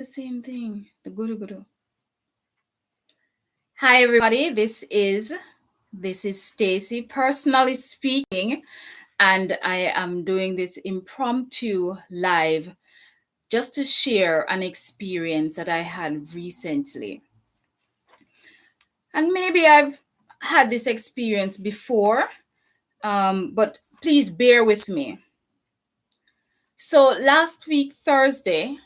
The same thing. The guru guru. Hi everybody. This is Stacy personally speaking, and I am doing this impromptu live just to share an experience that I had recently. And maybe I've had this experience before, but please bear with me. So last week, Thursday,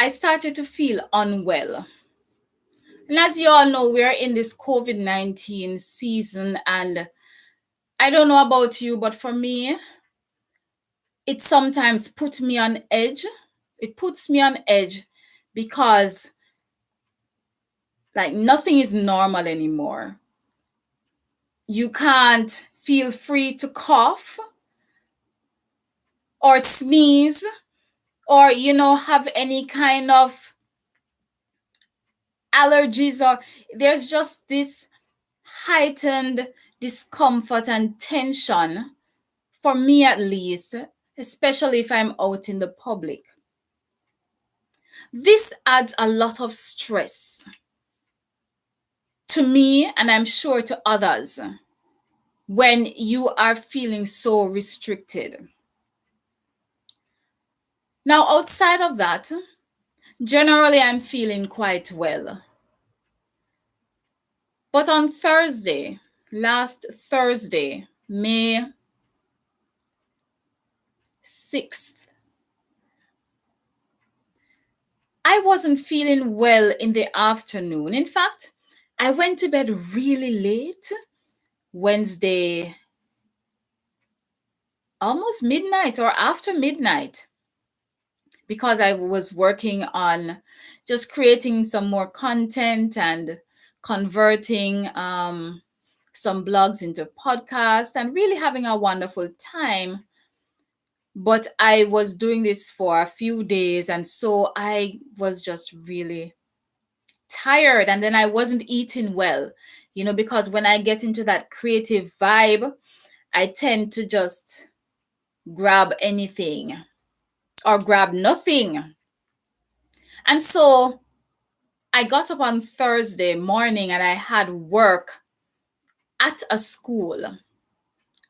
I started to feel unwell. And as you all know, we're in this COVID-19 season, and I don't know about you, but for me, it sometimes puts me on edge. It puts me on edge because like nothing is normal anymore. You can't feel free to cough or sneeze or have any kind of allergies, or there's just this heightened discomfort and tension, for me at least, especially if I'm out in the public. This adds a lot of stress to me, and I'm sure to others, when you are feeling so restricted. Now, outside of that, generally I'm feeling quite well. But on last Thursday, May 6th, I wasn't feeling well in the afternoon. In fact, I went to bed really late Wednesday, almost midnight or after midnight, because I was working on just creating some more content and converting some blogs into podcasts and really having a wonderful time. But I was doing this for a few days, and so I was just really tired, and then I wasn't eating well, because when I get into that creative vibe, I tend to just grab anything or grab nothing. And so I got up on Thursday morning and I had work at a school.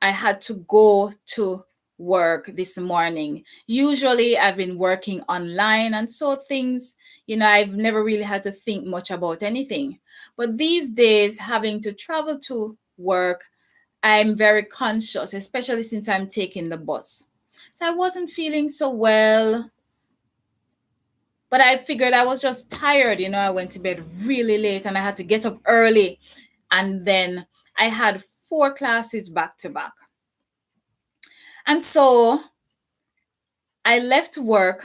I had to go to work this morning. Usually I've been working online, and so things, I've never really had to think much about anything. But these days, having to travel to work, I'm very conscious, especially since I'm taking the bus. So I wasn't feeling so well, but I figured I was just tired. I went to bed really late and I had to get up early. And then I had 4 classes back to back. And so I left work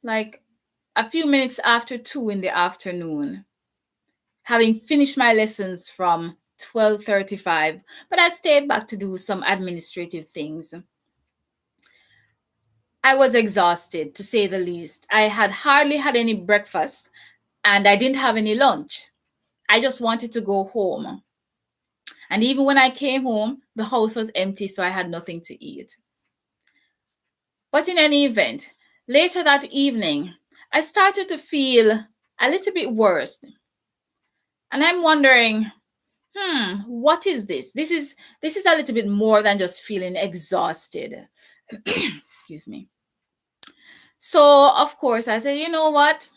like a few minutes after 2 in the afternoon, having finished my lessons from 12:35, but I stayed back to do some administrative things. I was exhausted, to say the least. I had hardly had any breakfast and I didn't have any lunch. I just wanted to go home. And even when I came home, the house was empty, so I had nothing to eat. But in any event, later that evening, I started to feel a little bit worse. And I'm wondering, what is this? This is a little bit more than just feeling exhausted. Excuse me. So, of course, I said, you know what?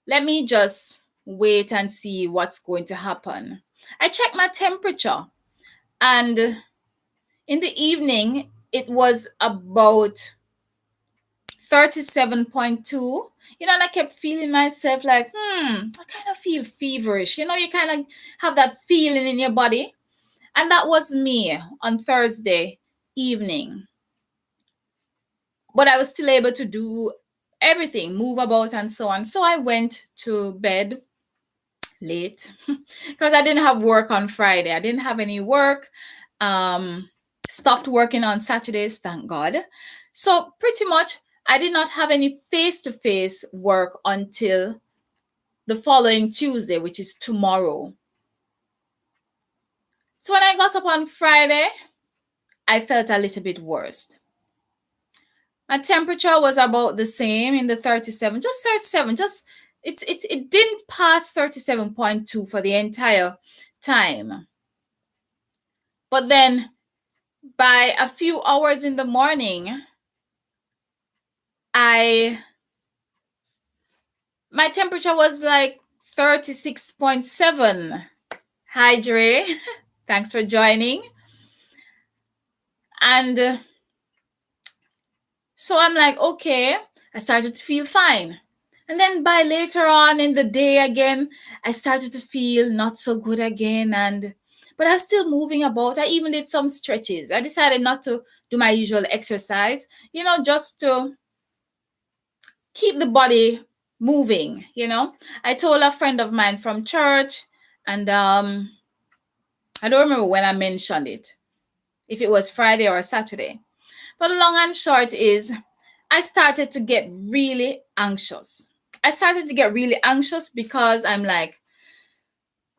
Let me just wait and see what's going to happen. I checked my temperature, and in the evening, it was about 37.2. And I kept feeling myself like, I kind of feel feverish. You kind of have that feeling in your body. And that was me on Thursday evening. But I was still able to do everything, move about and so on. So I went to bed late because I didn't have work on Friday. I didn't have any work. Stopped working on Saturdays, thank God. So pretty much I did not have any face-to-face work until the following Tuesday, which is tomorrow. So when I got up on Friday, I felt a little bit worse. My temperature was about the same in the 37, just 37, just it didn't pass 37.2 for the entire time. But then by a few hours in the morning, I my temperature was like 36.7. Hi, Dre. Thanks for joining. And so I'm like, okay, I started to feel fine. And then by later on in the day again, I started to feel not so good again. But I was still moving about. I even did some stretches. I decided not to do my usual exercise, just to keep the body moving. I told a friend of mine from church, and I don't remember when I mentioned it, if it was Friday or Saturday. But the long and short is, I started to get really anxious. I started to get really anxious because I'm like,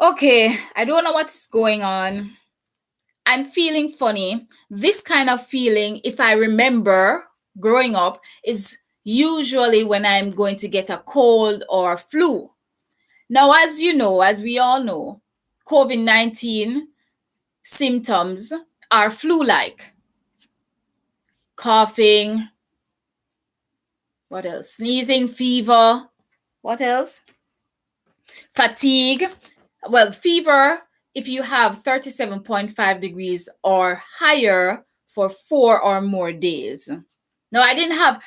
okay, I don't know what's going on. I'm feeling funny. This kind of feeling, if I remember growing up, is usually when I'm going to get a cold or flu. Now, as you know, as we all know, COVID-19 symptoms are flu-like. Coughing, what else? Sneezing, fever, what else? Fatigue. Well, fever, if you have 37.5 degrees or higher for 4 or more days. No, I didn't have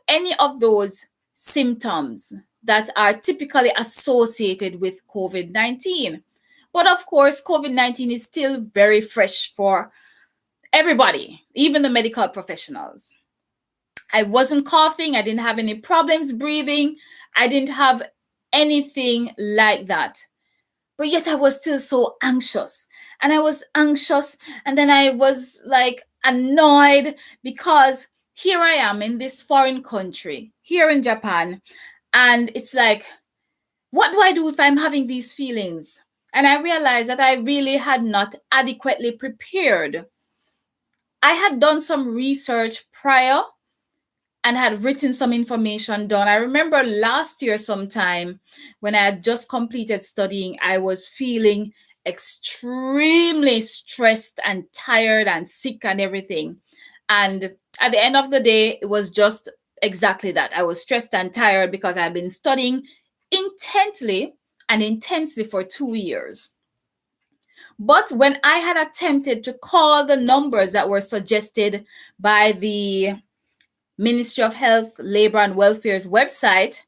any of those symptoms that are typically associated with COVID-19. But of course, COVID-19 is still very fresh for everybody, even the medical professionals. I wasn't coughing. I didn't have any problems breathing. I didn't have anything like that. But yet I was still so anxious. And I was anxious. And then I was like annoyed because here I am in this foreign country, here in Japan. And it's like, what do I do if I'm having these feelings? And I realized that I really had not adequately prepared. I had done some research prior and had written some information down. I remember last year sometime when I had just completed studying, I was feeling extremely stressed and tired and sick and everything. And at the end of the day, it was just exactly that. I was stressed and tired because I had been studying intently and intensely for 2 years. But when I had attempted to call the numbers that were suggested by the Ministry of Health, Labor and Welfare's website,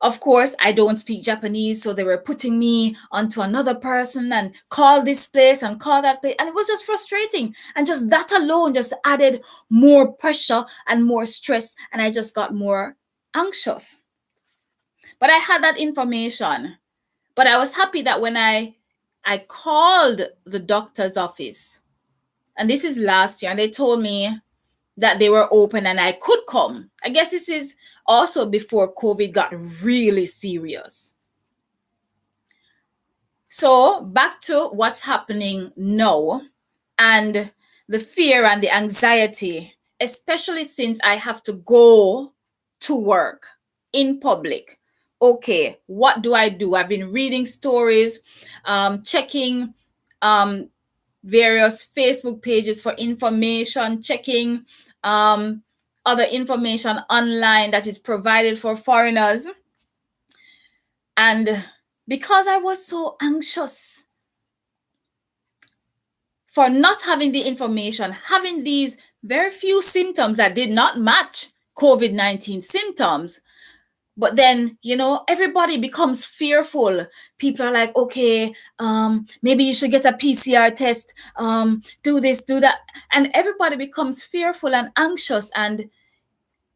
of course, I don't speak Japanese, so they were putting me onto another person and call this place and call that place. And it was just frustrating. And just that alone just added more pressure and more stress. And I just got more anxious. But I had that information. But I was happy that when I called the doctor's office, and this is last year, and they told me that they were open and I could come. I guess this is also before COVID got really serious. So back to what's happening now and the fear and the anxiety, especially since I have to go to work in public. Okay, what do I do? I've been reading stories, checking various Facebook pages for information, checking other information online that is provided for foreigners. And because I was so anxious for not having the information, having these very few symptoms that did not match COVID-19 symptoms, but then, everybody becomes fearful. People are like, okay, maybe you should get a PCR test, do this, do that. And everybody becomes fearful and anxious. And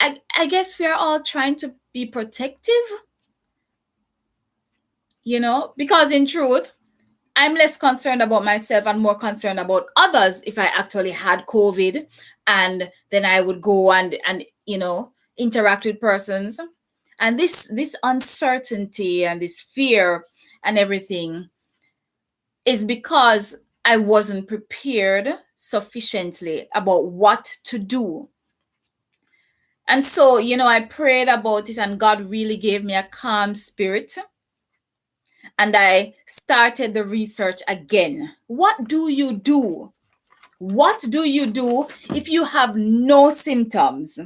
I guess we are all trying to be protective, because in truth, I'm less concerned about myself and more concerned about others if I actually had COVID, and then I would go and interact with persons. And this uncertainty and this fear and everything is because I wasn't prepared sufficiently about what to do. And so, I prayed about it, and God really gave me a calm spirit. And I started the research again. What do you do? What do you do if you have no symptoms,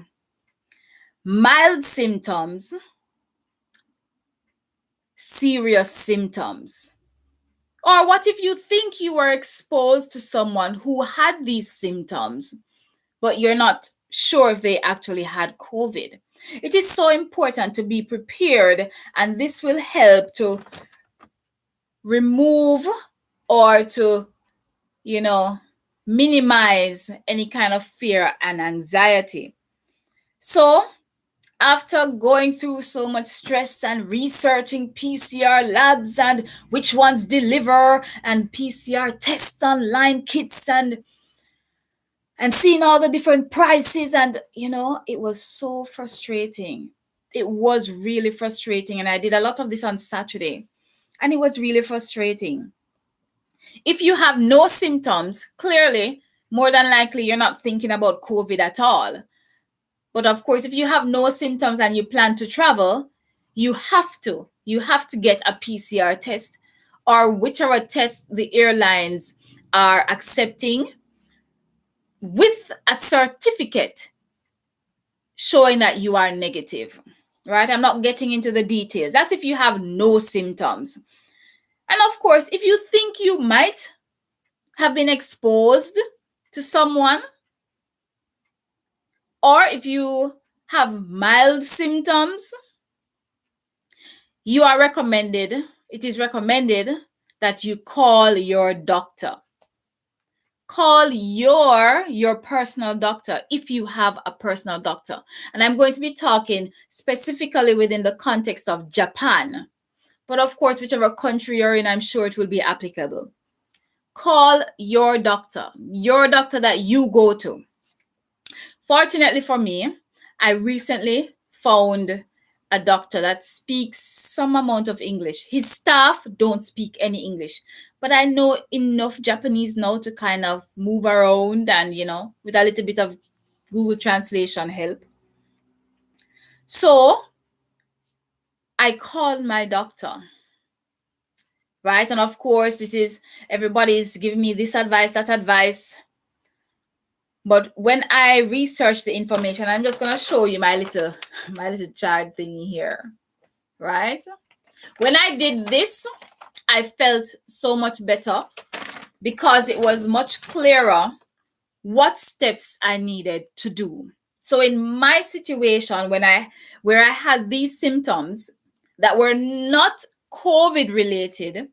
mild symptoms, serious symptoms? Or what if you think you were exposed to someone who had these symptoms, but you're not sure if they actually had COVID? It is so important to be prepared, and this will help to remove or to, minimize any kind of fear and anxiety. So, after going through so much stress and researching PCR labs and which ones deliver and PCR tests online kits and seeing all the different prices, and it was so frustrating. It was really frustrating, and I did a lot of this on Saturday, and it was really frustrating. If you have no symptoms, clearly, more than likely you're not thinking about COVID at all. But of course, if you have no symptoms and you plan to travel, you have to get a PCR test, or whichever test the airlines are accepting, with a certificate showing that you are negative. Right? I'm not getting into the details. That's if you have no symptoms. And of course, if you think you might have been exposed to someone, or if you have mild symptoms, it is recommended that you call your doctor. Call your personal doctor if you have a personal doctor. And I'm going to be talking specifically within the context of Japan. But of course, whichever country you're in, I'm sure it will be applicable. Call your doctor that you go to. Fortunately for me, I recently found a doctor that speaks some amount of English. His staff don't speak any English, but I know enough Japanese now to kind of move around and, with a little bit of Google translation help. So I called my doctor, right? And of course, everybody's giving me this advice, that advice. But when I researched the information, I'm just going to show you my little chart thingy here, right? When I did this, I felt so much better because it was much clearer what steps I needed to do. So in my situation, where I had these symptoms that were not COVID related,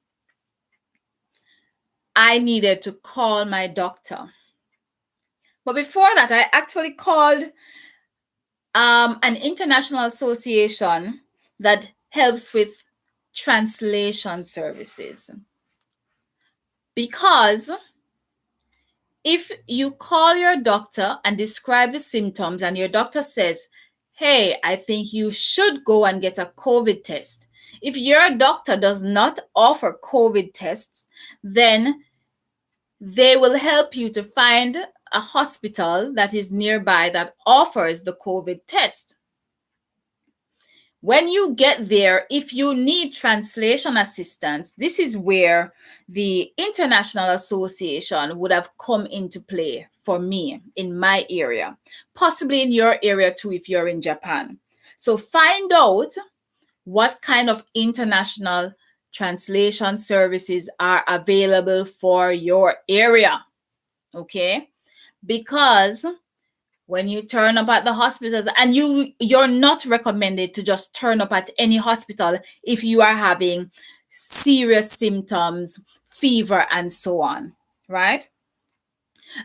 I needed to call my doctor. But before that, I actually called an international association that helps with translation services. Because if you call your doctor and describe the symptoms and your doctor says, hey, I think you should go and get a COVID test. If your doctor does not offer COVID tests, then they will help you to find a hospital that is nearby that offers the COVID test. When you get there, if you need translation assistance, this is where the International Association would have come into play for me in my area, possibly in your area too if you're in Japan. So find out what kind of international translation services are available for your area, okay? Because when you turn up at the hospitals, and you're not recommended to just turn up at any hospital if you are having serious symptoms, fever, and so on, right?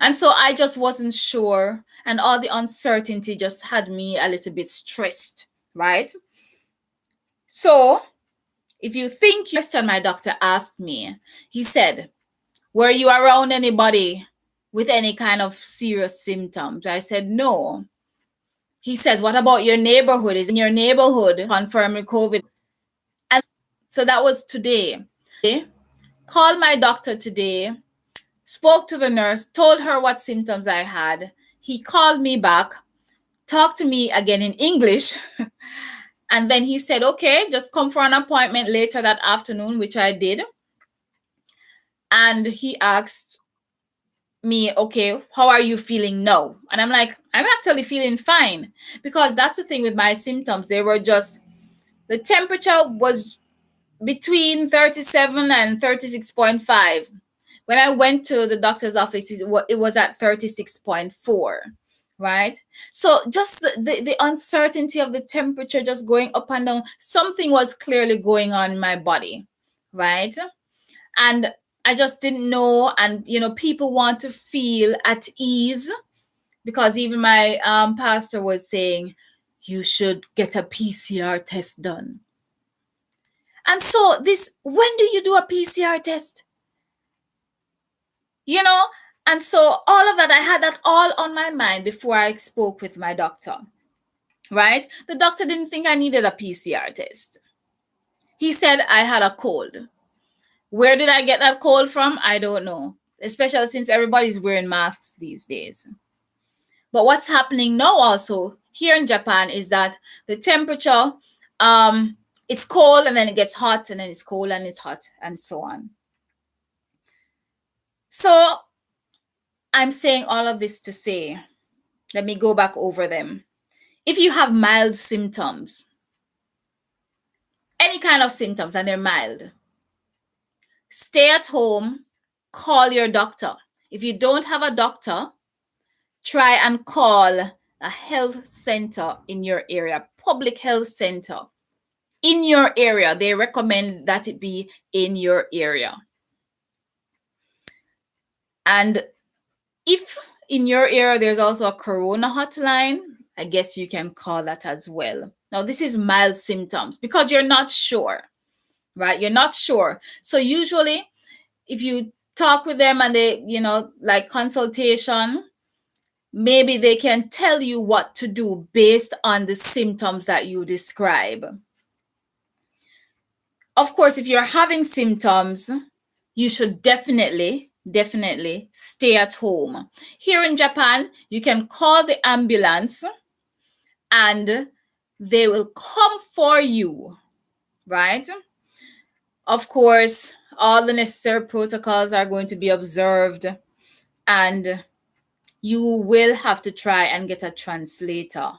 And so I just wasn't sure, and all the uncertainty just had me a little bit stressed, right? So if you think question my doctor asked me, he said, were you around anybody with any kind of serious symptoms? I said, no. He says, what about your neighborhood? Is in your neighborhood confirmed with COVID? And so that was today. Called my doctor today, spoke to the nurse, told her what symptoms I had. He called me back, talked to me again in English. And then he said, okay, just come for an appointment later that afternoon, which I did. And he asked me, okay, how are you feeling now? And I'm like, I'm actually feeling fine, because that's the thing with my symptoms. They were just, the temperature was between 37 and 36.5. When I went to the doctor's office, it was at 36.4, right? So just the uncertainty of the temperature just going up and down, something was clearly going on in my body, right? And I just didn't know. And, people want to feel at ease, because even my pastor was saying, you should get a PCR test done. And so when do you do a PCR test? And so all of that, I had that all on my mind before I spoke with my doctor, right? The doctor didn't think I needed a PCR test. He said I had a cold. Where did I get that cold from? I don't know, especially since everybody's wearing masks these days. But what's happening now also here in Japan is that the temperature, it's cold and then it gets hot, and then it's cold and it's hot, and so on. So I'm saying all of this to say, let me go back over them. If you have mild symptoms, any kind of symptoms, and they're mild, stay at home, call your doctor. If you don't have a doctor, try and call a health center in your area, public health center in your area. They recommend that it be in your area. And if in your area there's also a corona hotline, I guess you can call that as well. Now, this is mild symptoms because you're not sure, right? You're not sure. So usually if you talk with them and they, like consultation, maybe they can tell you what to do based on the symptoms that you describe. Of course, if you're having symptoms, you should definitely stay at home. Here in Japan, you can call the ambulance and they will come for you, right? Of course, all the necessary protocols are going to be observed, and you will have to try and get a translator,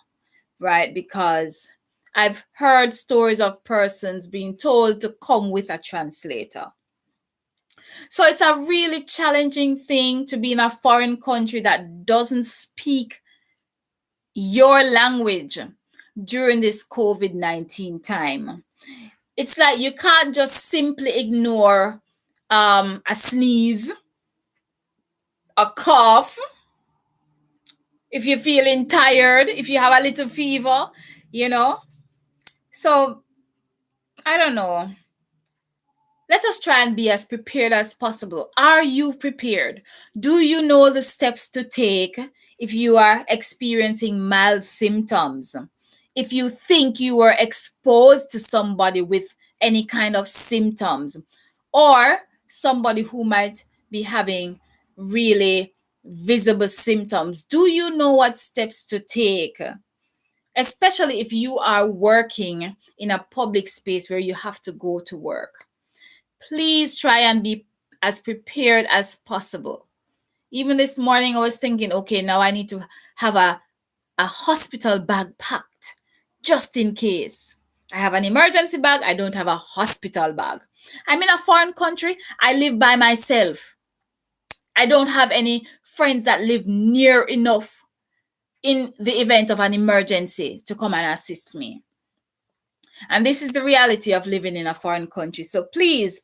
right? Because I've heard stories of persons being told to come with a translator. So it's a really challenging thing to be in a foreign country that doesn't speak your language during this COVID-19 time. It's like you can't just simply ignore a sneeze, a cough, if you're feeling tired, if you have a little fever, So I don't know. Let us try and be as prepared as possible. Are you prepared? Do you know the steps to take if you are experiencing mild symptoms? If you think you were exposed to somebody with any kind of symptoms, or somebody who might be having really visible symptoms, do you know what steps to take? Especially if you are working in a public space where you have to go to work. Please try and be as prepared as possible. Even this morning, I was thinking, okay, now I need to have a hospital bag packed just in case. I have an emergency bag. I don't have a hospital bag. I'm in a foreign country. I live by myself. I don't have any friends that live near enough in the event of an emergency to come and assist me. And this is the reality of living in a foreign country. So please,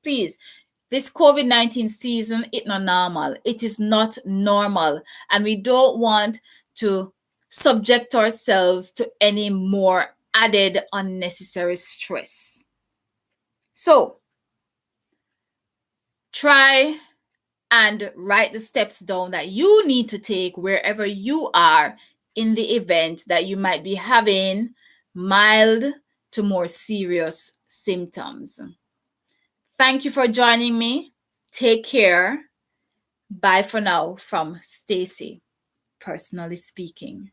this COVID-19 season, it's not normal. It is not normal. And we don't want to subject ourselves to any more added unnecessary stress. So try and write the steps down that you need to take wherever you are in the event that you might be having mild to more serious symptoms. Thank you for joining me. Take care. Bye for now from Stacy, personally speaking.